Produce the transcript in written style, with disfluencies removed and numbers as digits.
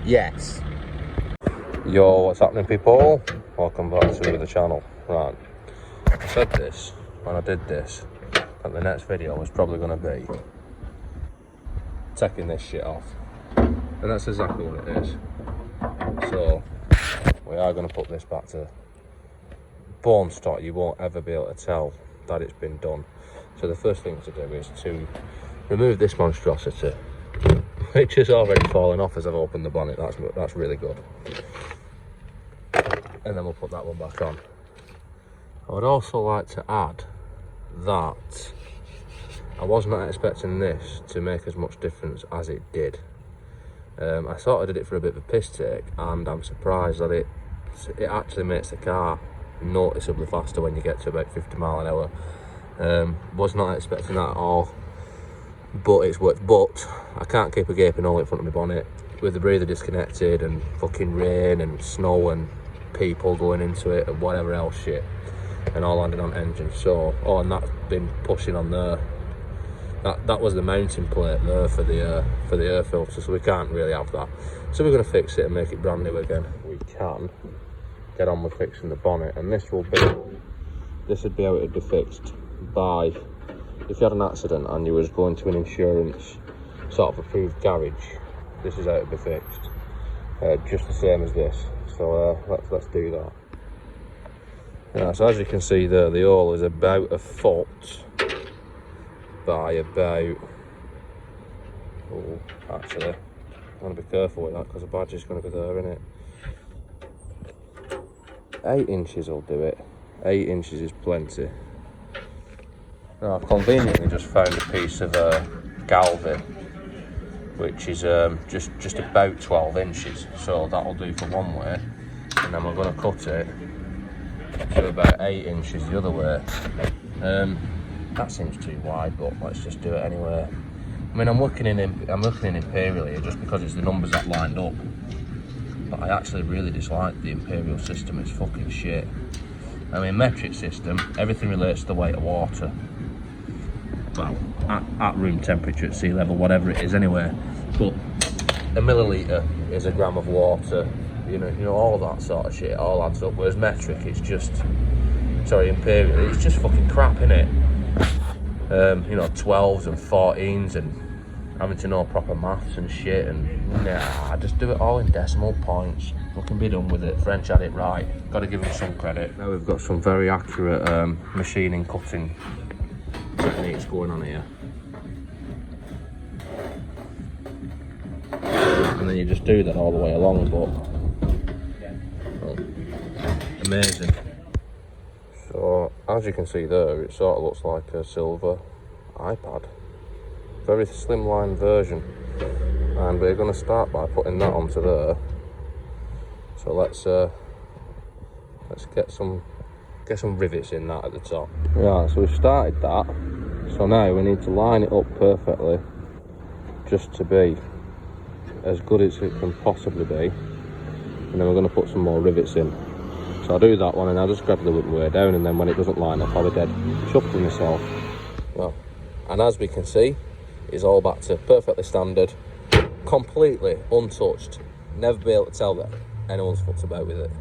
Yes. Yo, what's happening, people? Welcome back to the channel. Right, I said this when I did this, that the next video was probably going to be taking this shit off, and that's exactly what it is. So we are going to put this back to bone stock. You won't ever be able to tell that it's been done. So the first thing to do is to remove this monstrosity, which has already fallen off as I've opened the bonnet. That's really good. And then we'll put that one back on. I would also like to add that I was not expecting this to make as much difference as it did. I sort of did it for a bit of a piss take, and I'm surprised that it actually makes the car noticeably faster when you get to about 50 mile an hour. Was not expecting that at all, but it's worked. But I can't keep a gaping hole in front of my bonnet with the breather disconnected and fucking rain and snow and people going into it and whatever else shit, and all landing on engine. So, and that's been pushing on there. That was the mounting plate there for the air filter, so we can't really have that. So we're going to fix it and make it brand new again. We can get on with fixing the bonnet, and this would be how it would be fixed by, if you had an accident and you was going to an insurance sort of approved garage, this is how it would be fixed, just the same as this. So let's do that. Yeah, so as you can see there, the hole is about a foot by about, actually I want to be careful with that because the badge is going to be there, isn't it? 8 inches will do it. 8 inches is plenty. Now, I've conveniently just found a piece of galvy, which is just about 12 inches, so that'll do for one way, and then we're going to cut it to about 8 inches the other way. That seems too wide, but let's just do it anyway. I mean, I'm looking in Imperial here just because it's the numbers that lined up, but I actually really dislike the Imperial system. It's fucking shit. I mean, metric system, everything relates to the weight of water. Well, at room temperature, at sea level, whatever it is anyway. But a milliliter is a gram of water. You know, all that sort of shit, it all adds up. Whereas metric, it's just, sorry, Imperial, it's just fucking crap, innit? 12s and 14s and having to know proper maths and shit, and nah, just do it all in decimal points. Fucking be done with it. French had it right. Got to give them some credit. Now we've got some very accurate machining, cutting techniques going on here. And then you just do that all the way along, but amazing. So as you can see there, it sort of looks like a silver iPad. Very slimline version. And we're going to start by putting that onto there. So let's get some rivets in that at the top. Yeah, so we've started that. So now we need to line it up perfectly, just to be as good as it can possibly be. And then we're going to put some more rivets in. So I'll do that one and I'll just gradually work my way down, and then when it doesn't line up, I'll be dead chuffed with myself. Well, and as we can see, it's all back to perfectly standard, completely untouched. Never be able to tell that anyone's fucked about with it.